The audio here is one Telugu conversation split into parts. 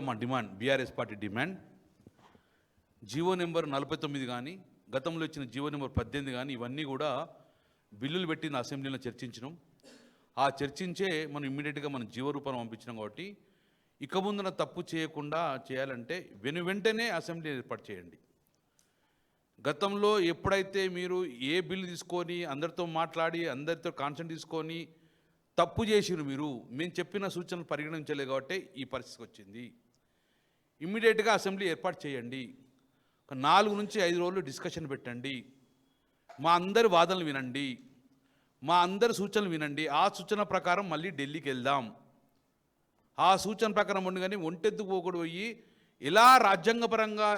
మా demand, BRS party demand, GO number 49 కానీ గతంలో ఇచ్చిన జీవో నెంబర్ 18 కానీ ఇవన్నీ కూడా బిల్లులు పెట్టిన అసెంబ్లీలో చర్చించినాం. ఆ చర్చించే మనం ఇమ్మీడియట్గా మనం జీవో రూపాన్ని పంపించినాం. కాబట్టి ఇక ముందున తప్పు చేయకుండా చేయాలంటే వెంటనే అసెంబ్లీ ఏర్పాటు చేయండి. గతంలో ఎప్పుడైతే మీరు ఏ బిల్లు తీసుకొని అందరితో మాట్లాడి అందరితో కాన్సెంట్ తీసుకొని తప్పు చేసిరు, మీరు మేము చెప్పిన సూచనలు పరిగణించలేదు కాబట్టి ఈ పరిస్థితికి వచ్చింది. ఇమ్మీడియట్గా అసెంబ్లీ ఏర్పాటు చేయండి. 4 నుంచి 5 రోజులు డిస్కషన్ పెట్టండి. మా అందరి వాదనలు వినండి, మా అందరి సూచనలు వినండి. ఆ సూచన ప్రకారం మళ్ళీ ఢిల్లీకి వెళ్దాం. ఆ సూచన ప్రకారం ఉండి కానీ ఒంటెద్దుకు పోకూడదు. పోయి ఎలా రాజ్యాంగపరంగా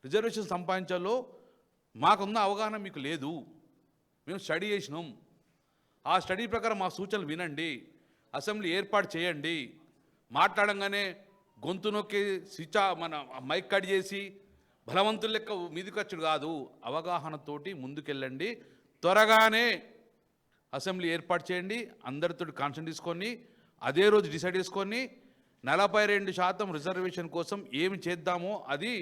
రిజర్వేషన్ సంపాదించాలో మాకున్న అవగాహన మీకు లేదు. మేము స్టడీ చేసినాం. ఆ స్టడీ ప్రకారం మా సూచనలు వినండి, అసెంబ్లీ ఏర్పాటు చేయండి. మాట్లాడంగానే గొంతు నొక్కి మన మైక్ కట్ చేసి బలవంతుల లెక్క మీదికి వచ్చుడు కాదు. అవగాహనతోటి ముందుకెళ్ళండి. త్వరగానే అసెంబ్లీ ఏర్పాటు చేయండి. అందరితో కాన్సెంట్ తీసుకొని అదే రోజు డిసైడ్ చేసుకొని 42% రిజర్వేషన్ కోసం ఏమి చేద్దామో అది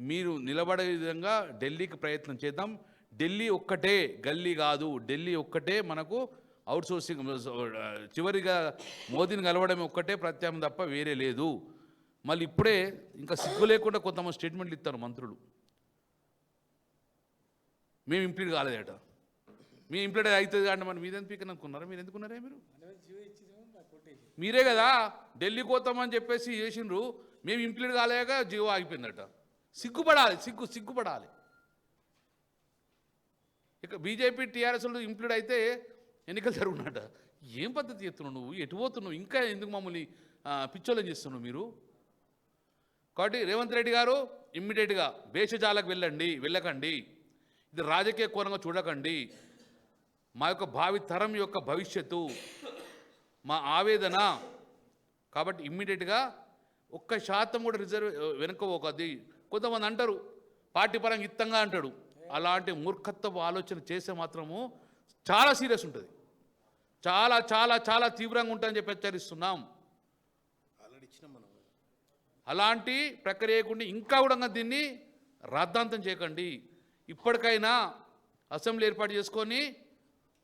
మీరు నిలబడే విధంగా ఢిల్లీకి ప్రయత్నం చేద్దాం. ఢిల్లీ ఒక్కటే, గల్లీ కాదు, ఢిల్లీ ఒక్కటే మనకు అవుట్సోర్సింగ్. చివరిగా మోదీని కలవడం ఒక్కటే ప్రత్యామ్నాయం తప్ప వేరే లేదు. మళ్ళీ ఇప్పుడే ఇంకా సిగ్గు లేకుండా కొంతమంది స్టేట్మెంట్లు ఇస్తారు మంత్రులు. మేము ఇంప్లీట్ కాలేదట, మీ ఇంప్లీట్ అవుతుంది కానీ మరి మీరెంత పీకని అనుకున్నారా? మీరు ఎందుకున్నారే? మీరే కదా ఢిల్లీ పోతామని చెప్పేసి చేసిండ్రు. మేము ఇంప్లీట్ కాలేక జీవో ఆగిపోయిందట. సిగ్గుపడాలి, సిగ్గుపడాలి. ఇక బీజేపీ టీఆర్ఎస్లు ఇంప్లీడ్ అయితే ఎన్నికలు జరుగునట. ఏం పద్ధతి చేస్తున్నావు నువ్వు? ఎటు పోతున్నావు? ఇంకా ఎందుకు మమ్మల్ని పిచ్చోళ్ళని చేస్తున్నావు మీరు? కాబట్టి రేవంత్ రెడ్డి గారు ఇమ్మీడియట్గా భేషజాలకు వెళ్ళకండి. ఇది రాజకీయ కోణంగా చూడకండి. మా యొక్క భావి తరం యొక్క భవిష్యత్తు మా ఆవేదన. కాబట్టి ఇమ్మీడియట్గా 1% కూడా వెనుకపోకది. కొంతమంది అంటారు పార్టీ పరంగా ఇత్తంగా అంటాడు. అలాంటి మూర్ఖత్వపు ఆలోచన చేస్తే మాత్రము చాలా సీరియస్ ఉంటుంది, చాలా చాలా చాలా తీవ్రంగా ఉంటుందని చెప్పి హెచ్చరిస్తున్నాం. అలాంటి ప్రక్రియ చేయకుండా ఇంకా కూడా దీన్ని రాద్ధాంతం చేయకండి. ఇప్పటికైనా అసెంబ్లీ ఏర్పాటు చేసుకొని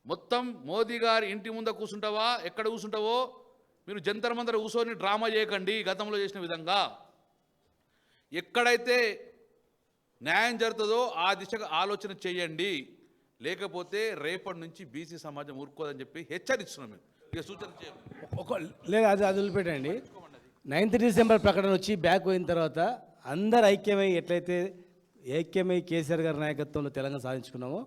మొత్తం మోదీ గారి ఇంటి ముందు కూర్చుంటావా, ఎక్కడ కూర్చుంటావో మీరు జంతర్ మంతర్ కూర్చొని డ్రామా చేయకండి. గతంలో చేసిన విధంగా ఎక్కడైతే న్యాయం జరుగుతుందో ఆ దిశగా ఆలోచన చేయండి. లేకపోతే రేపటి నుంచి బీసీ సమాజం ఊరుకోదని చెప్పి హెచ్చరిస్తున్నాం. మేము ఇక సూచన చేయండి. లేదు, అది వదిలిపెట్టండి. 9th డిసెంబర్ ప్రకటన వచ్చి బ్యాక్ పోయిన తర్వాత అందరు ఐక్యమై కేసీఆర్ గారి నాయకత్వంలో తెలంగాణ సాధించుకున్నామో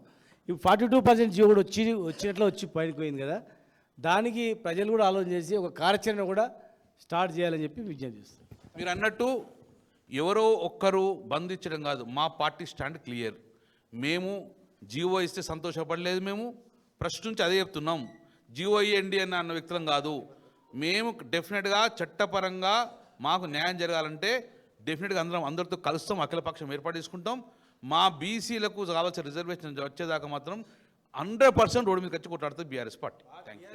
ఇప్పుడు 42% జీవో కూడా వచ్చి పడిపోయింది కదా. దానికి ప్రజలు కూడా ఆలోచన చేసి ఒక కార్యాచరణ కూడా స్టార్ట్ చేయాలని చెప్పి విజ్ఞప్తి చేస్తారు. మీరు అన్నట్టు ఎవరో ఒక్కరు బంధించడం కాదు, మా పార్టీ స్టాండ్ క్లియర్. మేము జీవో ఇస్తే సంతోషపడలేదు. మేము ఫస్ట్ నుంచి అదే చెప్తున్నాం. జీవో ఇవ్వండి అన్న వ్యక్తులం కాదు. మేము డెఫినెట్గా చట్టపరంగా మాకు న్యాయం జరగాలంటే డెఫినెట్గా అందరితో కలుస్తాం, అఖిలపక్షం ఏర్పాటు చేసుకుంటాం. మా బీసీలకు కావాల్సిన రిజర్వేషన్ వచ్చేదాకా మాత్రం 100% రోడ్డు మీద వచ్చి కొట్లాడుతుంది బీఆర్ఎస్ పార్టీ. Thank you.